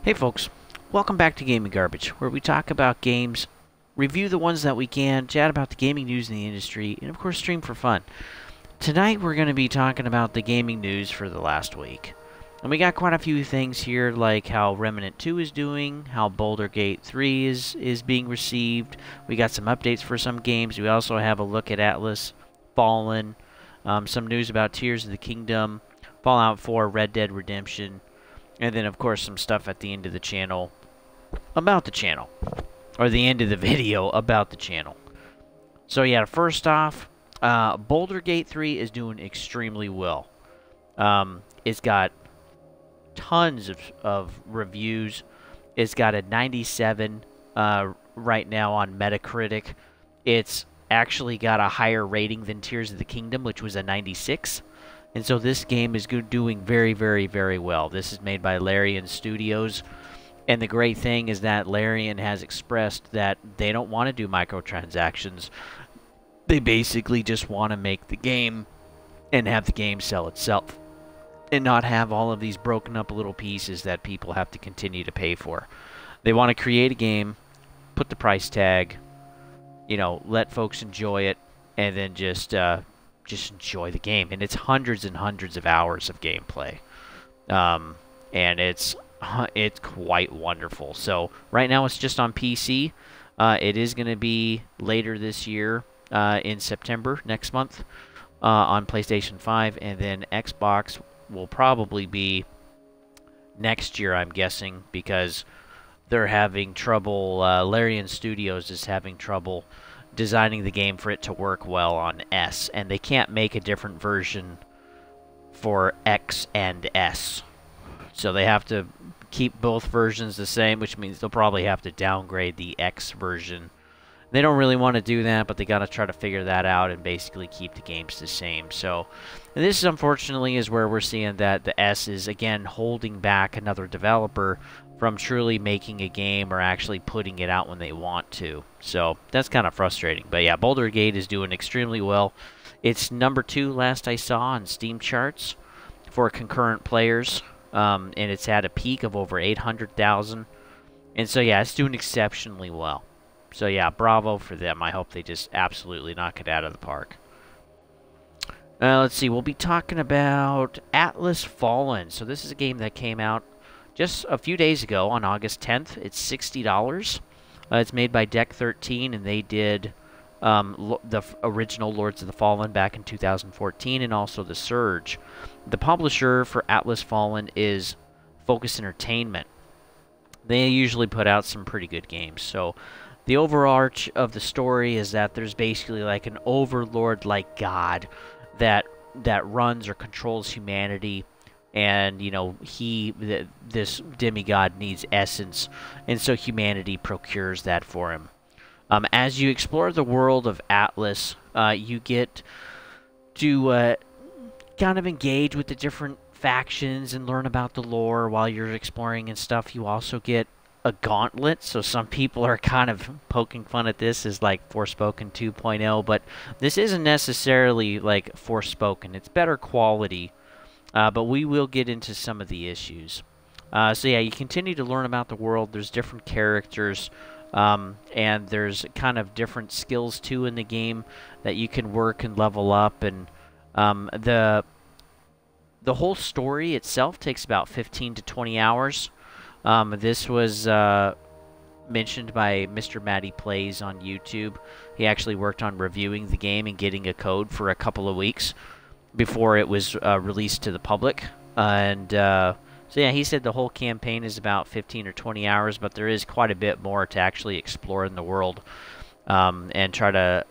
Hey folks, welcome back to Gaming Garbage, where we talk about games, review the ones that we can, chat about the gaming news in the industry, and of course stream for fun. Tonight we're going to be talking about the gaming news for the last week. And we got quite a few things here, like how Remnant 2 is doing, how Baldur 3 is being received. We got some updates for some games. We also have a look at Atlas Fallen, some news about Tears of the Kingdom, Fallout 4, Red Dead Redemption, and then, of course, some stuff at the end of the channel about the channel. Or the end of the video about the channel. So, yeah, first off, Baldur 3 is doing extremely well. It's got tons of reviews. It's got a 97 right now on Metacritic. It's actually got a higher rating than Tears of the Kingdom, which was a 96. And so this game is doing very, very, very well. This is made by Larian Studios. And the great thing is that Larian has expressed that they don't want to do microtransactions. They basically just want to make the game and have the game sell itself. And not have all of these broken up little pieces that people have to continue to pay for. They want to create a game, put the price tag, let folks enjoy it, and then just enjoy the game. And it's hundreds and hundreds of hours of gameplay. And it's quite wonderful. So right now it's just on PC. It is going to be later this year, in September, next month, on PlayStation 5. And then Xbox will probably be next year, I'm guessing, because they're having trouble. Larian Studios is having trouble designing the game for it to work well on S, and they can't make a different version for X and S. So they have to keep both versions the same, which means they'll probably have to downgrade the X version. They don't really want to do that, but they got to try to figure that out and basically keep the games the same. So, and this, unfortunately, is where we're seeing that the S is, again, holding back another developer from truly making a game or actually putting it out when they want to. So, that's kind of frustrating. But yeah, Baldur is doing extremely well. It's number 2 last I saw on Steam charts for concurrent players. And it's had a peak of over 800,000. And so, yeah, it's doing exceptionally well. So, yeah, bravo for them. I hope they just absolutely knock it out of the park. Let's see. We'll be talking about Atlas Fallen. So, this is a game that came out just a few days ago on August 10th. It's $60. It's made by Deck 13, and they did the original Lords of the Fallen back in 2014 and also The Surge. The publisher for Atlas Fallen is Focus Entertainment. They usually put out some pretty good games. So the overarch of the story is that there's basically like an overlord-like god that runs or controls humanity. And, this demigod needs essence, and so humanity procures that for him. As you explore the world of Atlas, you get to kind of engage with the different factions and learn about the lore while you're exploring and stuff. You also get a gauntlet, so some people are kind of poking fun at this as like Forspoken 2.0, but this isn't necessarily like Forspoken. It's better quality. But we will get into some of the issues. So yeah, you continue to learn about the world. There's different characters, and there's kind of different skills too in the game that you can work and level up. And the whole story itself takes about 15 to 20 hours. This was mentioned by Mr. Matty Plays on YouTube. He actually worked on reviewing the game and getting a code for a couple of weeks before it was released to the public. So yeah, he said the whole campaign is about 15 or 20 hours, but there is quite a bit more to actually explore in the world, and try to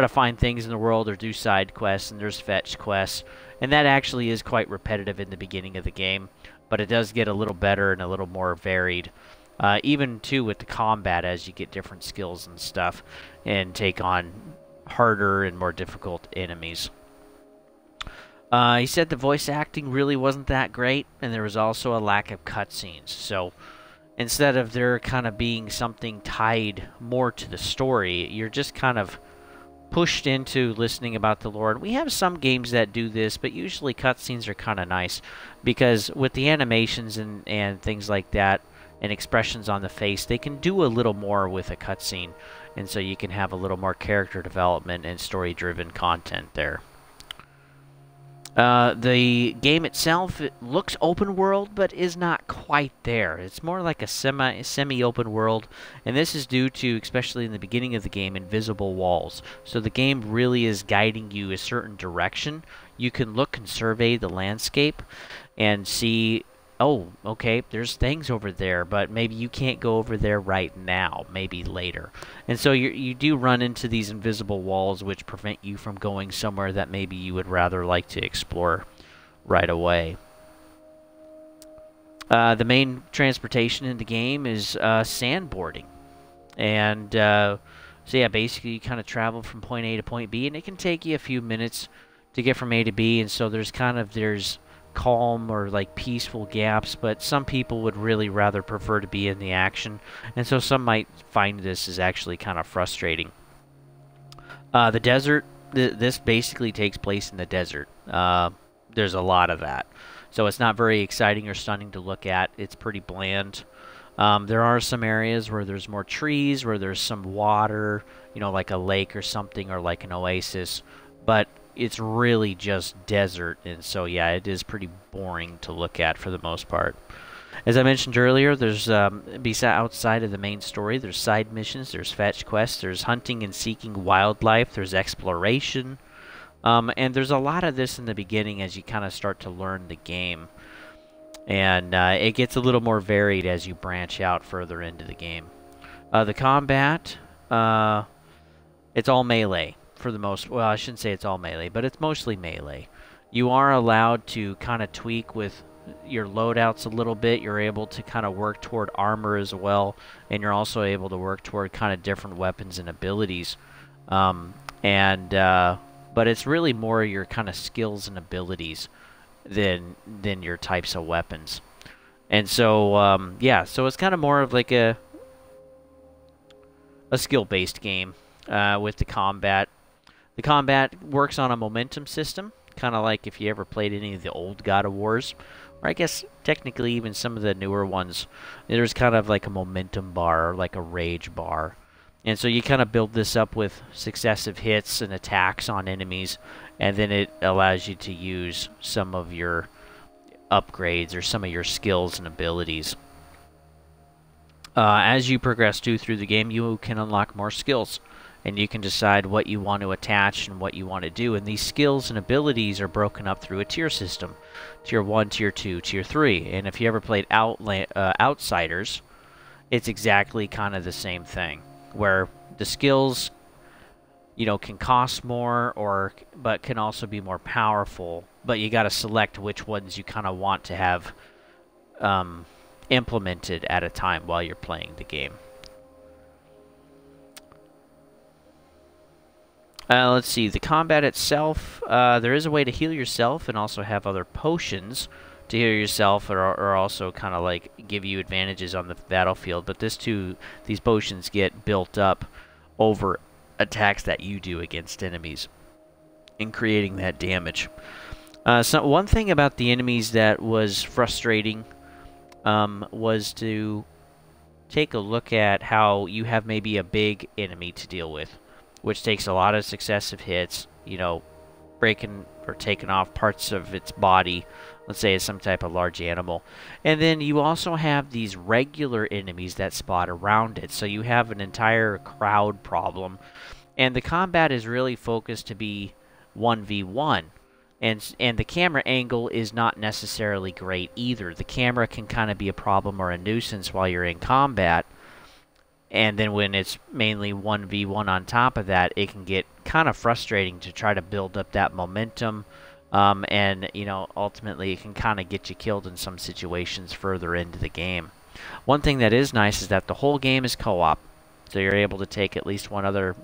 find things in the world or do side quests, and there's fetch quests, and that actually is quite repetitive in the beginning of the game, but it does get a little better and a little more varied, even too with the combat as you get different skills and stuff and take on harder and more difficult enemies. He said the voice acting really wasn't that great, and there was also a lack of cutscenes. So instead of there kind of being something tied more to the story, you're just kind of pushed into listening about the lore. And we have some games that do this, but usually cutscenes are kind of nice because with the animations and things like that and expressions on the face, they can do a little more with a cutscene. And so you can have a little more character development and story-driven content there. The game itself, it looks open world, but is not quite there. It's more like a semi-open world, and this is due to, especially in the beginning of the game, invisible walls. So the game really is guiding you a certain direction. You can look and survey the landscape and see, oh, okay, there's things over there, but maybe you can't go over there right now, maybe later. And so you do run into these invisible walls which prevent you from going somewhere that maybe you would rather like to explore right away. The main transportation in the game is sandboarding. And so yeah, basically you kind of travel from point A to point B, and it can take you a few minutes to get from A to B, and so there's calm or like peaceful gaps, but some people would really rather prefer to be in the action, and so some might find this is actually kind of frustrating. The desert, this basically takes place in the desert. There's a lot of that, so it's not very exciting or stunning to look at. It's pretty bland. There are some areas where there's more trees, where there's some water, you know, like a lake or something, or like an oasis, but it's really just desert, and so yeah, it is pretty boring to look at for the most part. As I mentioned earlier, there's outside of the main story, there's side missions, there's fetch quests, there's hunting and seeking wildlife, there's exploration, and there's a lot of this in the beginning as you kind of start to learn the game, and it gets a little more varied as you branch out further into the game. The combat, it's all melee. For the most, well, I shouldn't say it's all melee, but it's mostly melee. You are allowed to kind of tweak with your loadouts a little bit. You're able to kind of work toward armor as well, and you're also able to work toward kind of different weapons and abilities. But it's really more your kind of skills and abilities than your types of weapons. And so yeah, so it's kind of more of like a skill-based game with the combat. The combat works on a momentum system, kind of like if you ever played any of the old God of Wars, or I guess technically even some of the newer ones. There's kind of like a momentum bar, or like a rage bar. And so you kind of build this up with successive hits and attacks on enemies, and then it allows you to use some of your upgrades or some of your skills and abilities. As you progress through the game, you can unlock more skills, and you can decide what you want to attach and what you want to do. And these skills and abilities are broken up through a tier system. Tier 1, Tier 2, Tier 3. And if you ever played Outsiders, it's exactly kind of the same thing, where the skills, you know, can cost more, but can also be more powerful. But you got to select which ones you kind of want to have implemented at a time while you're playing the game. Let's see, the combat itself, there is a way to heal yourself and also have other potions to heal yourself or also kind of like give you advantages on the battlefield. But these potions get built up over attacks that you do against enemies and creating that damage. So one thing about the enemies that was frustrating was to take a look at how you have maybe a big enemy to deal with, which takes a lot of successive hits, you know, breaking or taking off parts of its body. Let's say it's some type of large animal. And then you also have these regular enemies that spot around it. So you have an entire crowd problem. And the combat is really focused to be 1v1. And the camera angle is not necessarily great either. The camera can kind of be a problem or a nuisance while you're in combat. And then when it's mainly 1v1 on top of that, it can get kind of frustrating to try to build up that momentum. And, you know, ultimately it can kind of get you killed in some situations further into the game. One thing that is nice is that the whole game is co-op. So you're able to take at least one other,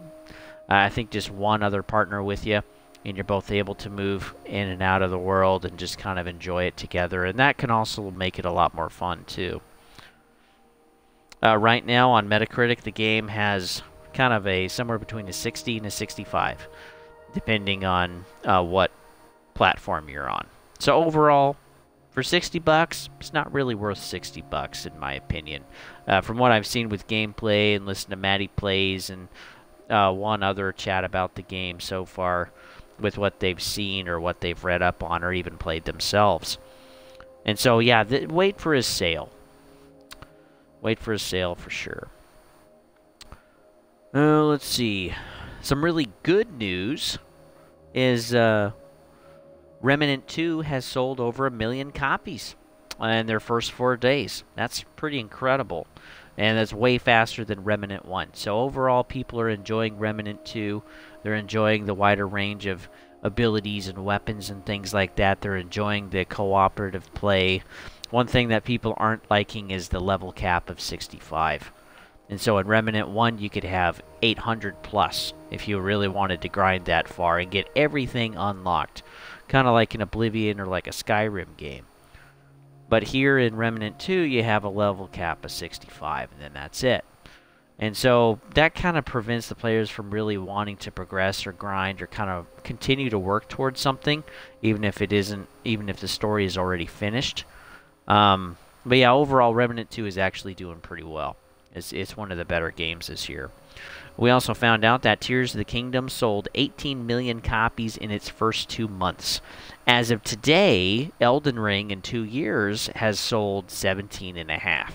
I think just one other partner with you. And you're both able to move in and out of the world and just kind of enjoy it together. And that can also make it a lot more fun, too. Right now on Metacritic, the game has kind of a somewhere between a 60 and a 65, depending on what platform you're on. So overall, for $60, it's not really worth $60 in my opinion. From what I've seen with gameplay and listened to Maddie plays and one other chat about the game so far, with what they've seen or what they've read up on or even played themselves. And so yeah, wait for his sale. Wait for his sale for sure. Let's see. Some really good news is Remnant 2 has sold over 1 million copies in their first 4 days. That's pretty incredible. And that's way faster than Remnant 1. So overall, people are enjoying Remnant 2. They're enjoying the wider range of abilities and weapons and things like that. They're enjoying the cooperative play. One thing that people aren't liking is the level cap of 65. And so in Remnant 1, you could have 800 plus if you really wanted to grind that far and get everything unlocked. Kind of like an Oblivion or like a Skyrim game. But here in Remnant 2, you have a level cap of 65, and then that's it. And so that kind of prevents the players from really wanting to progress or grind or kind of continue to work towards something, even if the story is already finished. But yeah, overall, Remnant 2 is actually doing pretty well. It's one of the better games this year. We also found out that Tears of the Kingdom sold 18 million copies in its first 2 months. As of today, Elden Ring in 2 years has sold 17.5.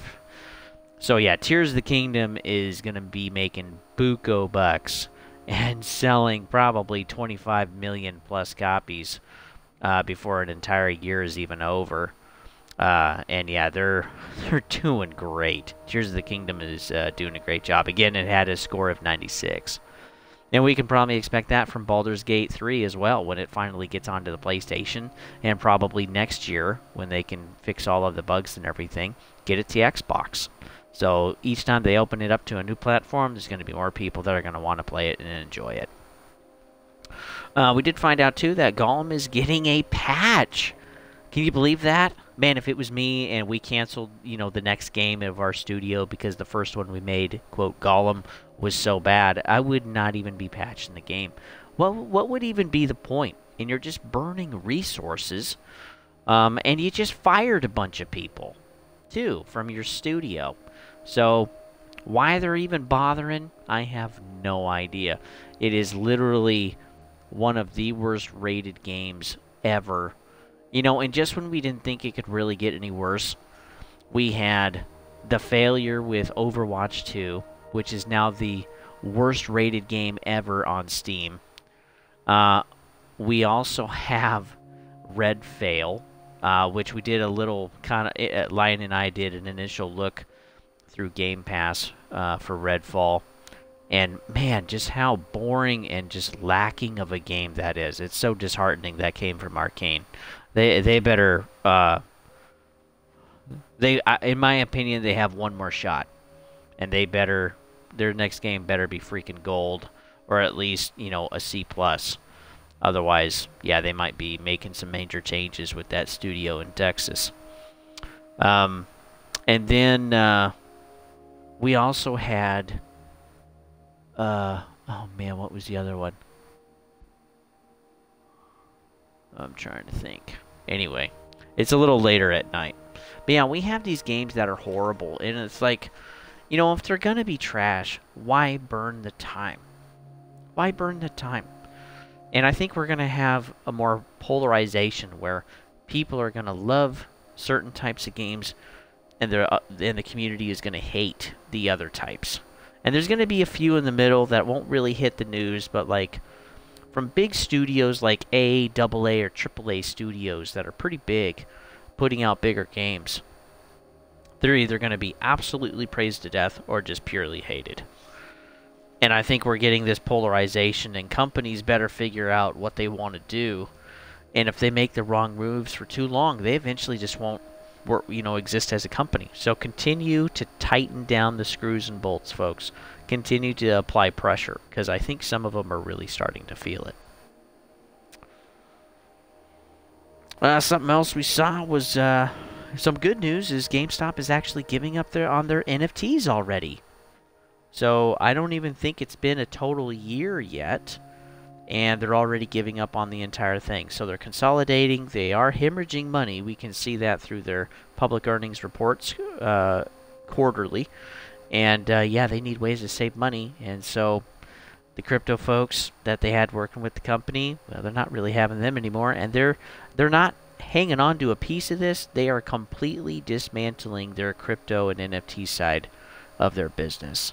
So yeah, Tears of the Kingdom is going to be making buco bucks and selling probably 25 million plus copies before an entire year is even over. And yeah, they're doing great. Tears of the Kingdom is doing a great job. Again, it had a score of 96. And we can probably expect that from Baldur's Gate 3 as well when it finally gets onto the PlayStation. And probably next year, when they can fix all of the bugs and everything, get it to Xbox. So each time they open it up to a new platform, there's going to be more people that are going to want to play it and enjoy it. We did find out, too, that Gollum is getting a patch. Can you believe that? Man, if it was me and we canceled, the next game of our studio because the first one we made, quote, Gollum, was so bad, I would not even be patching the game. Well, what would even be the point? And you're just burning resources, and you just fired a bunch of people, too, from your studio. So, why they're even bothering, I have no idea. It is literally one of the worst rated games ever. And just when we didn't think it could really get any worse, we had the failure with Overwatch 2, which is now the worst rated game ever on Steam. We also have Red Fail, which we did a little kind of, Lion and I did an initial look through Game Pass for Redfall. And man, just how boring and just lacking of a game that is. It's so disheartening that came from Arcane. They better, in my opinion, they have one more shot. And their next game better be freaking gold, or at least, a C+. Otherwise, yeah, they might be making some major changes with that studio in Texas. And then, we also had, oh man, what was the other one? I'm trying to think. Anyway, it's a little later at night. But yeah, we have these games that are horrible, and it's like, if they're gonna be trash, why burn the time? Why burn the time? And I think we're gonna have a more polarization where people are gonna love certain types of games, and the community is gonna hate the other types. And there's gonna be a few in the middle that won't really hit the news, but like, from big studios like A, AA, or AAA studios that are pretty big, putting out bigger games, they're either going to be absolutely praised to death or just purely hated. And I think we're getting this polarization, and companies better figure out what they want to do. And if they make the wrong moves for too long, they eventually just won't exist as a company. So continue to tighten down the screws and bolts, folks. Continue to apply pressure, because I think some of them are really starting to feel it. Something else we saw was some good news is GameStop is actually giving up on their NFTs already. So I don't even think it's been a total year yet, and they're already giving up on the entire thing. So they're consolidating. They are hemorrhaging money. We can see that through their public earnings reports quarterly. And yeah, they need ways to save money. And so the crypto folks that they had working with the company, well, they're not really having them anymore. And they're not hanging on to a piece of this. They are completely dismantling their crypto and NFT side of their business.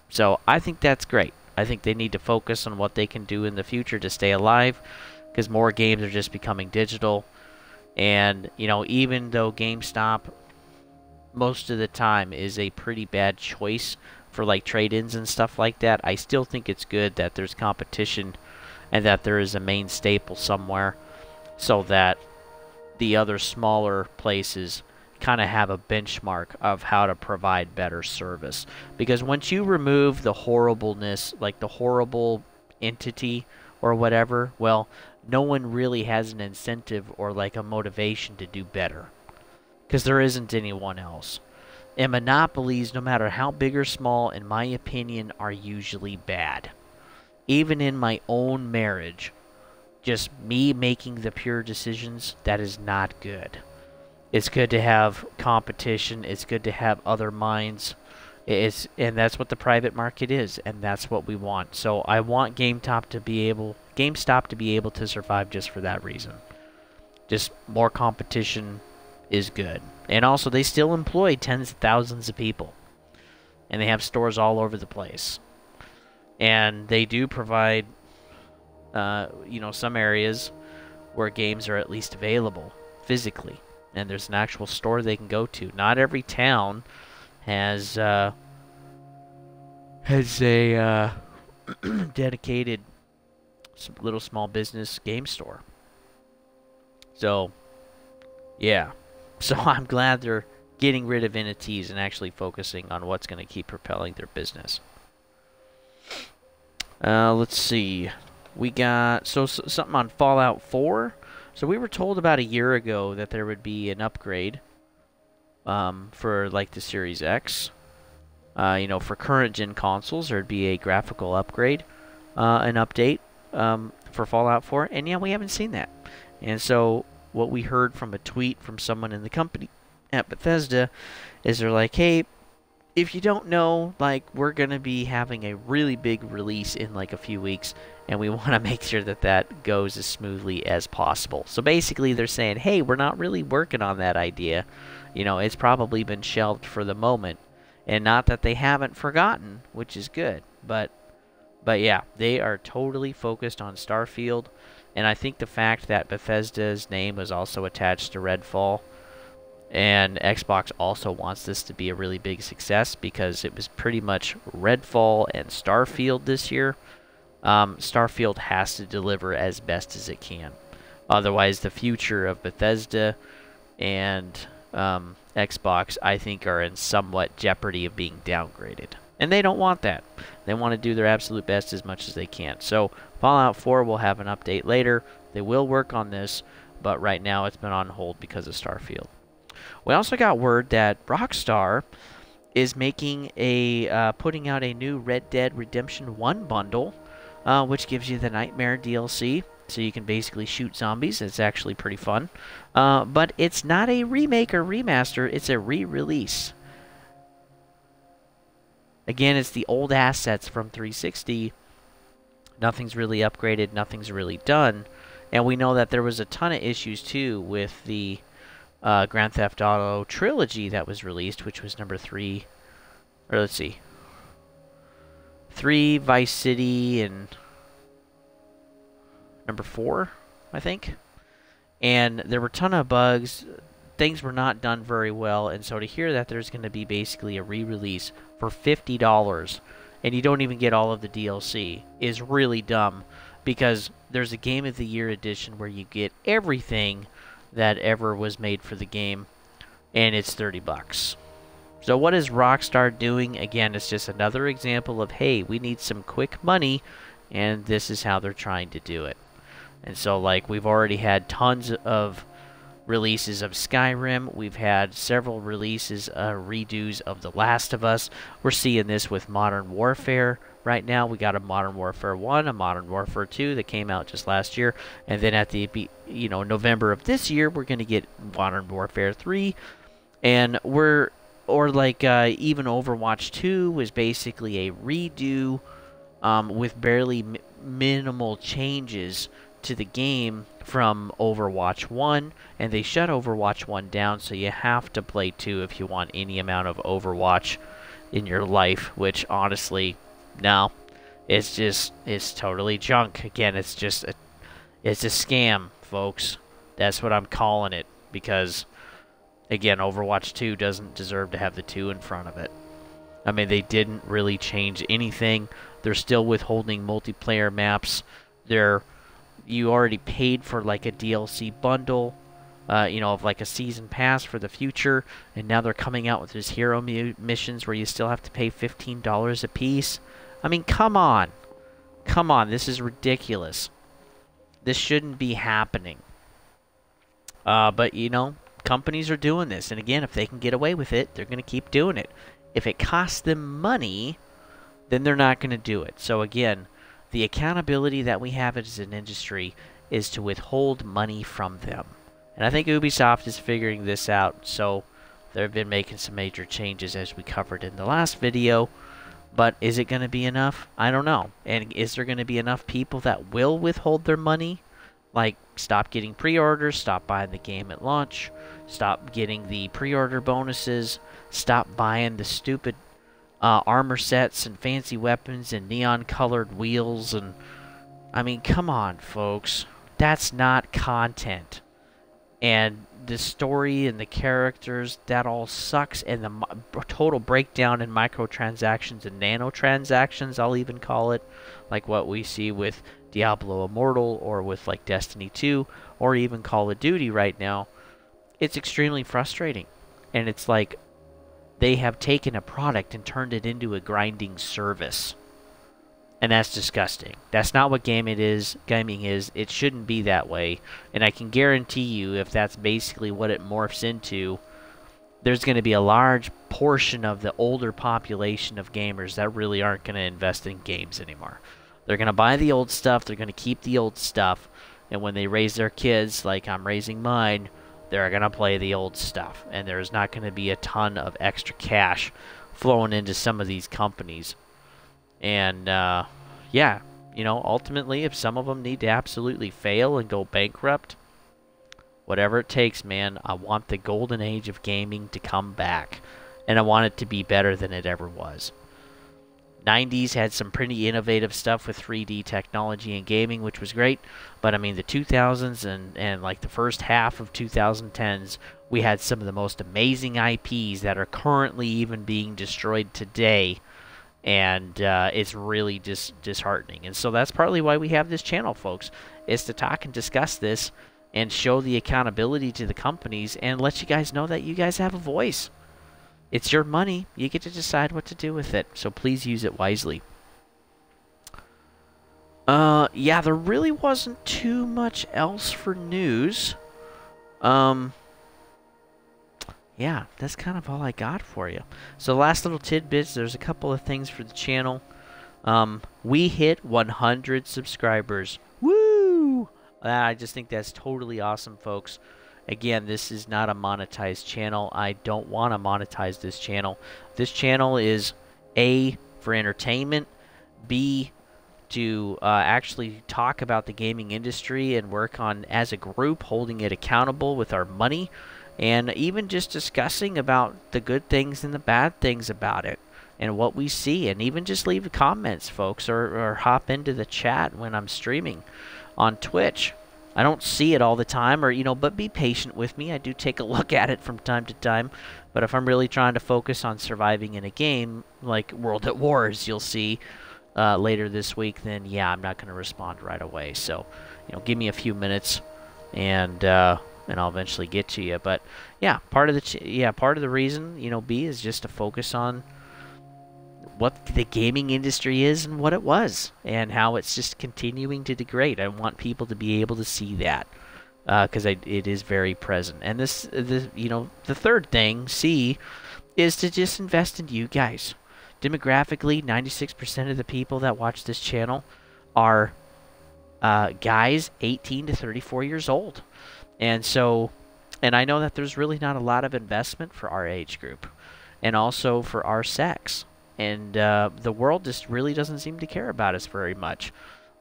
So I think that's great. I think they need to focus on what they can do in the future to stay alive, because more games are just becoming digital. And, you know, even though GameStop most of the time is a pretty bad choice for like trade-ins and stuff like that, I still think it's good that there's competition and that there is a main staple somewhere, so that the other smaller places kind of have a benchmark of how to provide better service. Because once you remove the horribleness, like the horrible entity or whatever, well, no one really has an incentive or like a motivation to do better, because there isn't anyone else. And monopolies, no matter how big or small, in my opinion, are usually bad. Even in my own marriage, just me making the pure decisions, that is not good. It's good to have competition. It's good to have other minds. And that's what the private market is, and that's what we want. So I want GameStop to be able to survive just for that reason. Just more competition is good. And also, they still employ tens of thousands of people, and they have stores all over the place. And they do provide, some areas where games are at least available physically, and there's an actual store they can go to. Not every town has a dedicated little small business game store. So, yeah. So I'm glad they're getting rid of entities and actually focusing on what's going to keep propelling their business. Let's see. We got something on Fallout 4. So we were told about a year ago that there would be an upgrade for like the Series X. For current gen consoles, there'd be a graphical upgrade, an update for Fallout 4, and yeah, we haven't seen that. And so what we heard from a tweet from someone in the company at Bethesda is they're like, hey, if you don't know, like, we're going to be having a really big release in like a few weeks, and we want to make sure that that goes as smoothly as possible. So basically they're saying, hey, we're not really working on that idea. It's probably been shelved for the moment. And not that they haven't forgotten, which is good. But yeah, they are totally focused on Starfield. And I think the fact that Bethesda's name was also attached to Redfall, and Xbox also wants this to be a really big success, because it was pretty much Redfall and Starfield this year. Starfield has to deliver as best as it can. Otherwise, the future of Bethesda and Xbox, I think, are in somewhat jeopardy of being downgraded. And they don't want that. They want to do their absolute best as much as they can. So Fallout 4 will have an update later. They will work on this, but right now it's been on hold because of Starfield. We also got word that Rockstar is making putting out a new Red Dead Redemption 1 bundle, which gives you the Nightmare DLC. So you can basically shoot zombies. It's actually pretty fun. But it's not a remake or remaster. It's a re-release. Again, it's the old assets from 360. Nothing's really upgraded. Nothing's really done. And we know that there was a ton of issues, too, with the Grand Theft Auto trilogy that was released, which was number 3. Or let's see. 3, Vice City, and number 4, I think. And there were a ton of bugs. Things were not done very well. And so to hear that there's going to be basically a re-release for $50, and you don't even get all of the DLC, is really dumb. Because there's a Game of the Year edition where you get everything that ever was made for the game, and it's $30. So what is Rockstar doing? Again, it's just another example of, hey, we need some quick money, and this is how they're trying to do it. And so, like, we've already had tons of releases of Skyrim. We've had several releases, redos of The Last of Us. We're seeing this with Modern Warfare right now. We got a Modern Warfare 1, a Modern Warfare 2 that came out just last year, and then at the November of this year, we're going to get Modern Warfare 3, and even Overwatch 2 was basically a redo with barely minimal changes to the game from Overwatch 1, and they shut Overwatch 1 down, so you have to play 2 if you want any amount of Overwatch in your life, which honestly, no, it's totally junk. Again, it's a scam, folks. That's what I'm calling it, because again, Overwatch 2 doesn't deserve to have the 2 in front of it. I mean, they didn't really change anything. They're still withholding multiplayer maps. You already paid for like a DLC bundle, of like a season pass for the future, and now they're coming out with these hero missions where you still have to pay $15 a piece. I mean, come on. Come on, this is ridiculous. This shouldn't be happening. But, companies are doing this, and again, if they can get away with it, they're going to keep doing it. If it costs them money, then they're not going to do it. So again, the accountability that we have as an industry is to withhold money from them. And I think Ubisoft is figuring this out, so they've been making some major changes as we covered in the last video. But is it going to be enough? I don't know. And is there going to be enough people that will withhold their money? Like, stop getting pre-orders, stop buying the game at launch, stop getting the pre-order bonuses, stop buying the stupid armor sets and fancy weapons and neon-colored wheels. And I mean, come on, folks. That's not content. And the story and the characters, that all sucks. And the total breakdown in microtransactions and nanotransactions, I'll even call it, like what we see with Diablo Immortal or with like Destiny 2 or even Call of Duty right now. It's extremely frustrating. And it's like they have taken a product and turned it into a grinding service. And that's disgusting. That's not what gaming is. It shouldn't be that way. And I can guarantee you, if that's basically what it morphs into, there's going to be a large portion of the older population of gamers that really aren't going to invest in games anymore. They're going to buy the old stuff. They're going to keep the old stuff. And when they raise their kids, like I'm raising mine, they're going to play the old stuff. And there's not going to be a ton of extra cash flowing into some of these companies. And, yeah, ultimately, if some of them need to absolutely fail and go bankrupt, whatever it takes, man, I want the golden age of gaming to come back. And I want it to be better than it ever was. 90s had some pretty innovative stuff with 3D technology and gaming, which was great. But, I mean, the 2000s and like the first half of 2010s, we had some of the most amazing IPs that are currently even being destroyed today. And it's really disheartening. And so that's partly why we have this channel, folks, is to talk and discuss this and show the accountability to the companies and let you guys know that you guys have a voice. It's your money. You get to decide what to do with it. So please use it wisely. Yeah, there really wasn't too much else for news. Yeah, that's kind of all I got for you. So last little tidbits, there's a couple of things for the channel. We hit 100 subscribers. Woo! I just think that's totally awesome, folks. Again, this is not a monetized channel. I don't want to monetize this channel. This channel is A, for entertainment, B, to actually talk about the gaming industry and work on, as a group, holding it accountable with our money. And even just discussing about the good things and the bad things about it and what we see. And even just leave comments, folks, or hop into the chat when I'm streaming on Twitch. I don't see it all the time, but be patient with me. I do take a look at it from time to time. But if I'm really trying to focus on surviving in a game like World at Wars, you'll see later this week, then yeah, I'm not going to respond right away. So, give me a few minutes and I'll eventually get to you. But yeah, part of the reason, B, is just to focus on what the gaming industry is and what it was and how it's just continuing to degrade. I want people to be able to see that. because it is very present. And the third thing, C, is to just invest in you guys. Demographically, 96% of the people that watch this channel are guys 18 to 34 years old. And so, and I know that there's really not a lot of investment for our age group and also for our sex. And the world just really doesn't seem to care about us very much.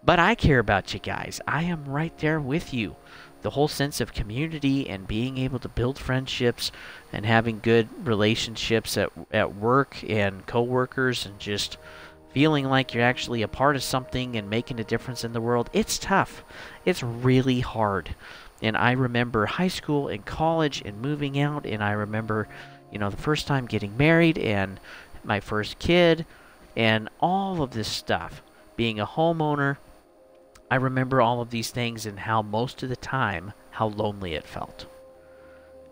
But I care about you guys. I am right there with you. The whole sense of community and being able to build friendships and having good relationships at work and coworkers and just feeling like you're actually a part of something and making a difference in the world. It's tough. It's really hard. And I remember high school and college and moving out, and I remember, the first time getting married and my first kid and all of this stuff. Being a homeowner, I remember all of these things and how most of the time, how lonely it felt.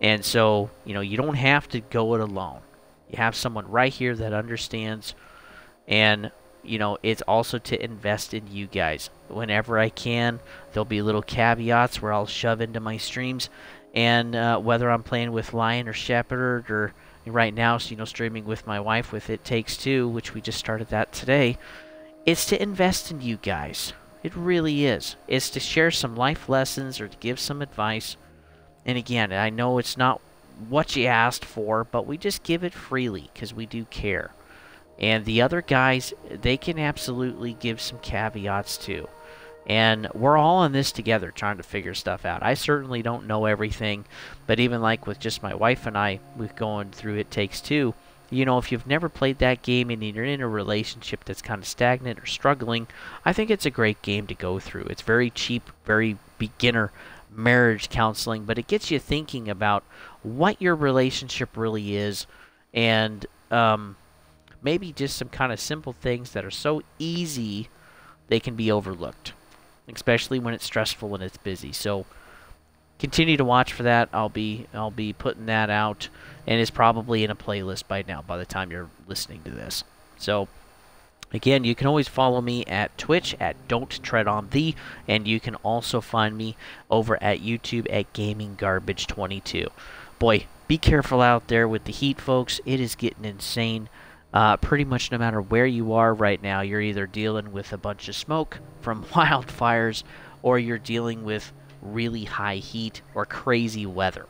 And so, you don't have to go it alone. You have someone right here that understands. And, it's also to invest in you guys. Whenever I can, there'll be little caveats where I'll shove into my streams. And whether I'm playing with Lion or Shepherd or right now, streaming with my wife with It Takes Two, which we just started that today, it's to invest in you guys. It really is. It's to share some life lessons or to give some advice. And again, I know it's not what you asked for, but we just give it freely because we do care. And the other guys, they can absolutely give some caveats too. And we're all in this together trying to figure stuff out. I certainly don't know everything, but even like with just my wife and I, we're going through It Takes Two. If you've never played that game and you're in a relationship that's kind of stagnant or struggling, I think it's a great game to go through. It's very cheap, very beginner marriage counseling, but it gets you thinking about what your relationship really is and maybe just some kind of simple things that are so easy they can be overlooked, especially when it's stressful and it's busy. So continue to watch for that. I'll be putting that out, and it's probably in a playlist by now by the time you're listening to this. So again, you can always follow me at Twitch at Don't Tread on Thee, and you can also find me over at YouTube at Gaming Garbage 22. Boy, be careful out there with the heat, folks. It is getting insane. Pretty much no matter where you are right now, you're either dealing with a bunch of smoke from wildfires or you're dealing with really high heat or crazy weather.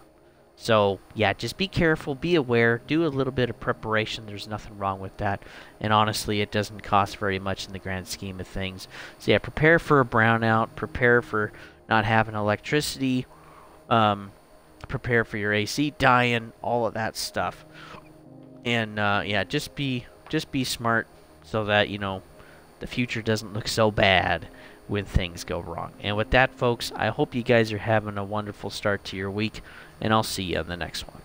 So, yeah, just be careful, be aware, do a little bit of preparation. There's nothing wrong with that. And honestly, it doesn't cost very much in the grand scheme of things. So, yeah, prepare for a brownout, prepare for not having electricity, prepare for your AC dying, all of that stuff. And, yeah, just be smart so that, the future doesn't look so bad when things go wrong. And with that, folks, I hope you guys are having a wonderful start to your week, and I'll see you on the next one.